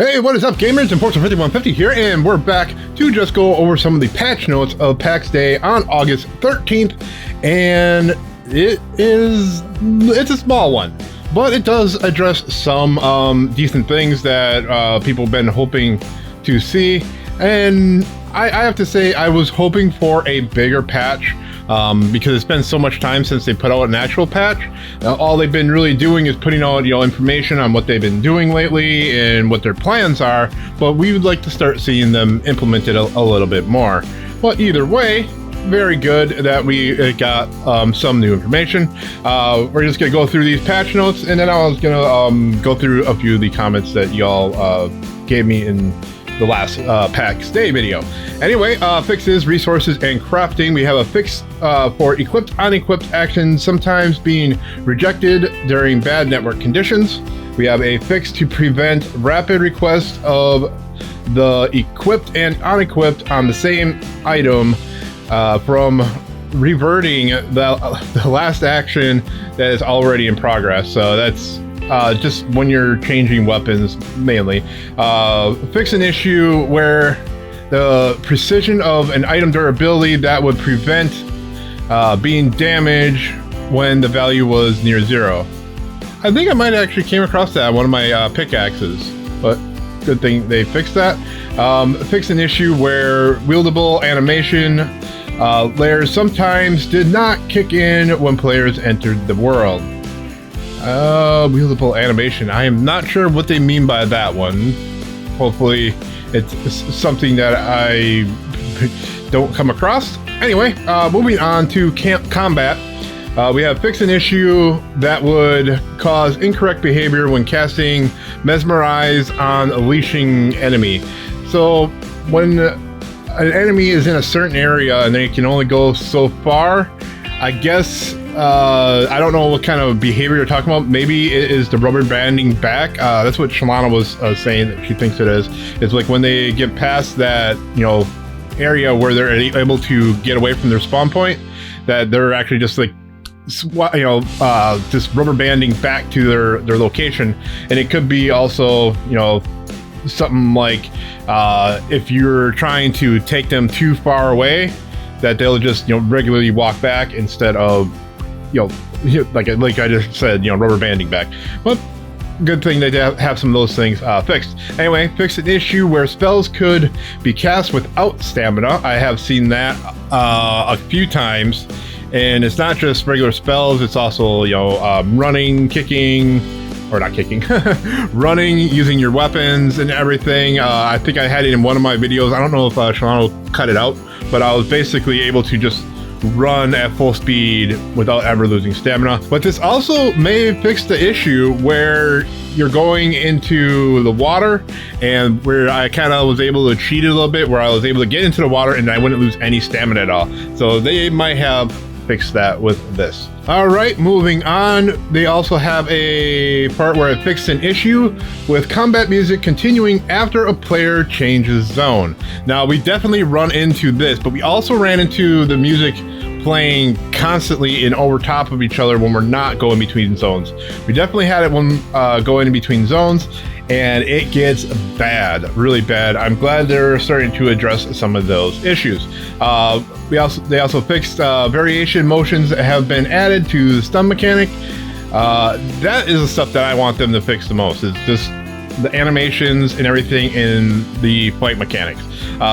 Hey, what is up, gamers? Enforcer5150 here, and we're back to just go over some of the patch notes of Pax Dei on August 13th, and it's a small one, but it does address some decent things that people have been hoping to see, and I have to say I was hoping for a bigger patch. Because it's been so much time since they put out an actual patch. All they've been really doing is putting out, information on what they've been doing lately and what their plans are, but we would like to start seeing them implemented a little bit more. But either way, very good that we got some new information. We're just gonna go through these patch notes, and then I was gonna go through a few of the comments that y'all gave me in the last Pax Dei video. Anyway, fixes, resources, and crafting. We have a fix for equipped, unequipped actions sometimes being rejected during bad network conditions. We have a fix to prevent rapid requests of the equipped and unequipped on the same item from reverting the last action that is already in progress. So that's just when you're changing weapons, mainly. Fix an issue where the precision of an item durability that would prevent being damaged when the value was near zero. I think I might actually came across that on one of my pickaxes, but good thing they fixed that. Fix an issue where wieldable animation layers sometimes did not kick in when players entered the world. Wieldable animation. I am not sure what they mean by that one. Hopefully it's something that I don't come across. Anyway, moving on to combat. We have fix an issue that would cause incorrect behavior when casting Mesmerize on a leashing enemy. So when an enemy is in a certain area and they can only go so far, I guess I don't know what kind of behavior you're talking about. Maybe it is the rubber banding back. That's what Shalano was saying that she thinks it is. It's like when they get past that, area where they're able to get away from their spawn point, that they're actually just like, just rubber banding back to their location. And it could be also, something like if you're trying to take them too far away, that they'll just, regularly walk back instead of, like I just said, rubber banding back. But good thing they have some of those things fixed. Anyway, fix an issue where spells could be cast without stamina. I have seen that a few times, and it's not just regular spells. It's also, running, kicking, or not kicking, running, using your weapons and everything. I think I had it in one of my videos. I don't know if Shalano cut it out, but I was basically able to just run at full speed without ever losing stamina. But this also may fix the issue where you're going into the water, and where I kind of was able to cheat it a little bit, where I was able to get into the water and I wouldn't lose any stamina at all. So they might have fixed that with this. All right, moving on. They also have a part where it fixed an issue with combat music continuing after a player changes zone. Now, we definitely run into this, but we also ran into the music playing constantly and over top of each other when we're not going between zones. We definitely had it when going in between zones, and it gets bad, really bad. I'm glad they're starting to address some of those issues. They also fixed variation motions that have been added to the stun mechanic. That is the stuff that I want them to fix the most. It's just the animations and everything in the fight mechanics.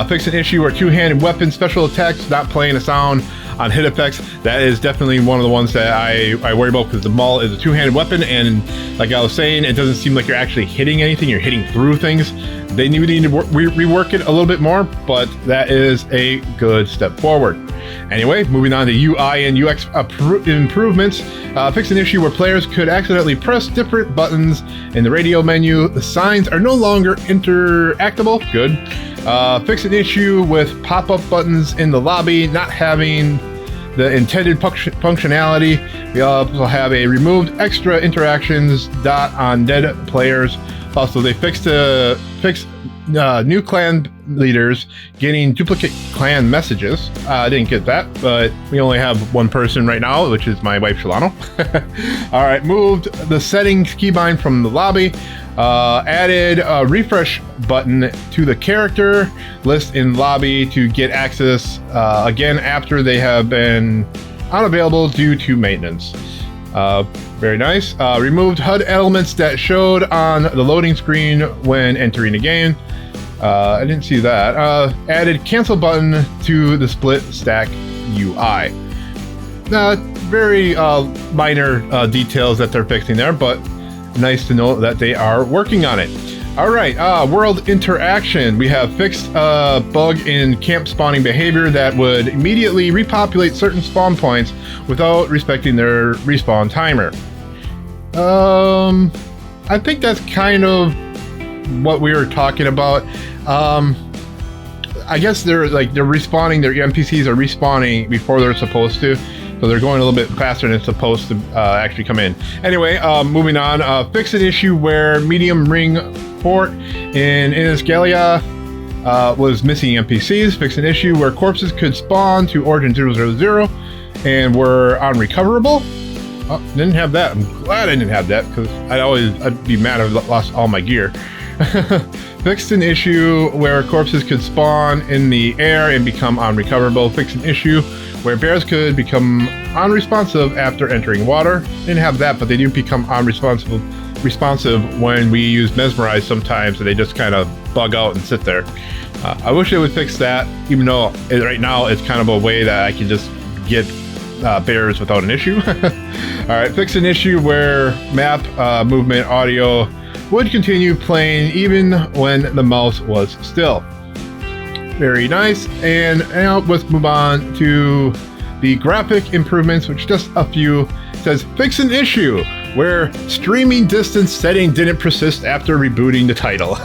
Fix an issue where two-handed weapon special attacks not playing a sound on hit effects. That is definitely one of the ones that I worry about, because the maul is a two-handed weapon, and like I was saying, it doesn't seem like you're actually hitting anything, you're hitting through things. They need to rework it a little bit more, but that is a good step forward. Anyway, moving on to UI and UX improvements. Fix an issue where players could accidentally press different buttons in the radio menu. The signs are no longer interactable. Good. Fix an issue with pop-up buttons in the lobby not having the intended functionality. We also have a removed extra interactions dot on dead players. Also, they fixed new clan leaders getting duplicate clan messages. I didn't get that, but we only have one person right now, which is my wife Shalano. All right, moved the settings keybind from the lobby. Added a refresh button to the character list in lobby to get access again after they have been unavailable due to maintenance. Very nice. Removed HUD elements that showed on the loading screen when entering the game. I didn't see that. Added cancel button to the split stack UI. Very minor details that they're fixing there, but nice to know that they are working on it. All right, World Interaction. We have fixed a bug in camp spawning behavior that would immediately repopulate certain spawn points without respecting their respawn timer. I think that's kind of what we were talking about. I guess they're respawning, their NPCs are respawning before they're supposed to. So they're going a little bit faster than it's supposed to actually come in. Anyway, moving on. Fix an issue where medium ring fort in Inisgalia was missing NPCs. Fix an issue where corpses could spawn to Origin 000 and were unrecoverable. Oh, didn't have that. I'm glad I didn't have that because I'd be mad if I lost all my gear. Fixed an issue where corpses could spawn in the air and become unrecoverable. Fixed an issue where bears could become unresponsive after entering water. Didn't have that, but they do become responsive when we use mesmerize sometimes, and they just kind of bug out and sit there. I wish they would fix that, even though right now it's kind of a way that I can just get bears without an issue. All right, fix an issue where map movement audio would continue playing even when the mouse was still. Very nice. And now let's move on to the graphic improvements, which just a few. It says fix an issue where streaming distance setting didn't persist after rebooting the title.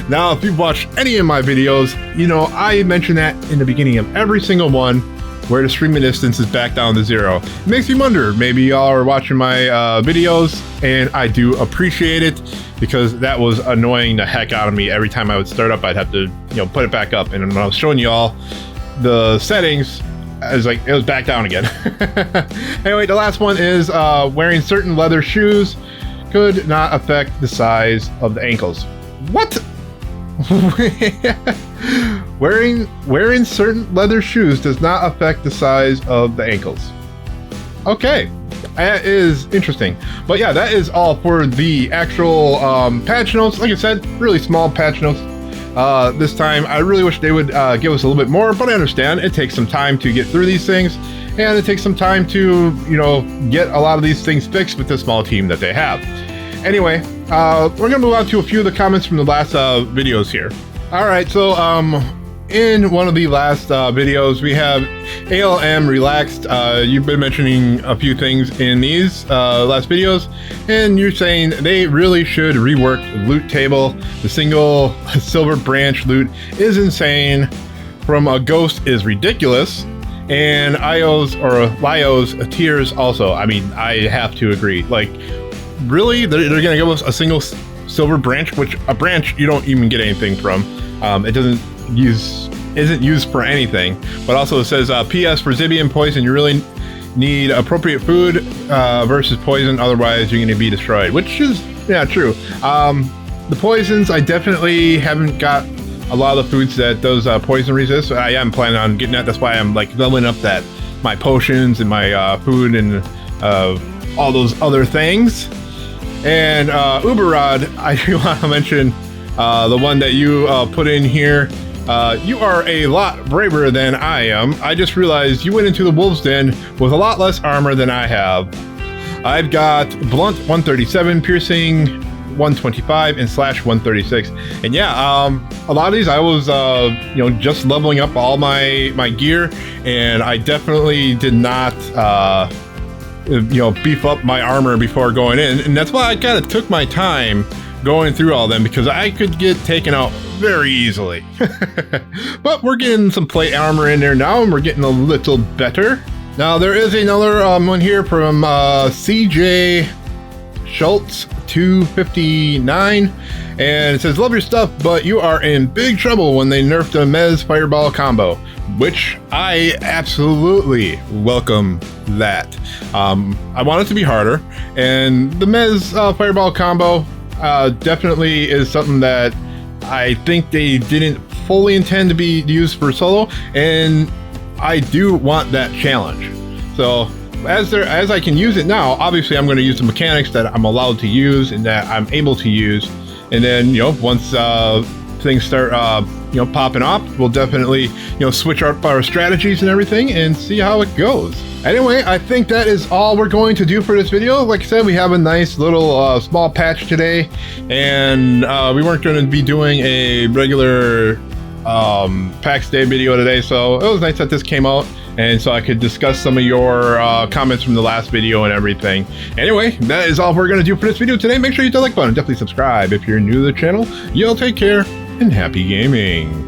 Now, if you've watched any of my videos, you know I mentioned that in the beginning of every single one, where the streaming distance is back down to 0. It makes me wonder, maybe y'all are watching my videos, and I do appreciate it, because that was annoying the heck out of me. Every time I would start up, I'd have to, put it back up. And when I was showing y'all the settings, I was like, it was back down again. Anyway, the last one is wearing certain leather shoes could not affect the size of the ankles. What? Wearing certain leather shoes does not affect the size of the ankles. Okay, that is interesting. But yeah, that is all for the actual patch notes. Like I said, really small patch notes this time. I really wish they would give us a little bit more, but I understand it takes some time to get through these things, and it takes some time to get a lot of these things fixed with the small team that they have. Anyway, we're gonna move on to a few of the comments from the last videos here. All right, so in one of the last videos, we have ALM Relaxed. You've been mentioning a few things in these last videos, and you're saying they really should rework the loot table. The single silver branch loot is insane. From a ghost is ridiculous. And Lio's tiers also. I mean, I have to agree. Like, really? They're going to give us a single silver branch, which a branch you don't even get anything from. It isn't used for anything. But also it says PS for Zibian poison, you really need appropriate food versus poison, otherwise you're going to be destroyed, which is true. The poisons, I definitely haven't got a lot of the foods that those poison resist. I am planning on getting that. That's why I'm like leveling up my potions and my food and all those other things. And Uberrod, I want to mention the one that you put in here. You are a lot braver than I am. I just realized you went into the wolf's den with a lot less armor than I have. I've got blunt 137, piercing 125, and slash 136. And yeah, a lot of these I was just leveling up all my gear, and I definitely did not beef up my armor before going in, and that's why I kind of took my time going through all of them, because I could get taken out very easily. But we're getting some plate armor in there now, and we're getting a little better. Now there is another one here from CJ Schultz 259, and it says, love your stuff, but you are in big trouble when they nerfed the Mez Fireball combo, which I absolutely welcome that. I want it to be harder, and the Mez Fireball combo definitely is something that I think they didn't fully intend to be used for solo, and I do want that challenge. So as I can use it now, obviously I'm going to use the mechanics that I'm allowed to use and that I'm able to use, and then once things start popping off, we'll definitely switch up our strategies and everything and see how it goes. Anyway, I think that is all we're going to do for this video. Like I said, we have a nice little small patch today, and we weren't going to be doing a regular Pax Dei video today, so it was nice that this came out, and so I could discuss some of your comments from the last video and everything. Anyway, that is all we're going to do for this video today. Make sure you hit the like button, definitely subscribe if you're new to the channel. Y'all take care, and happy gaming.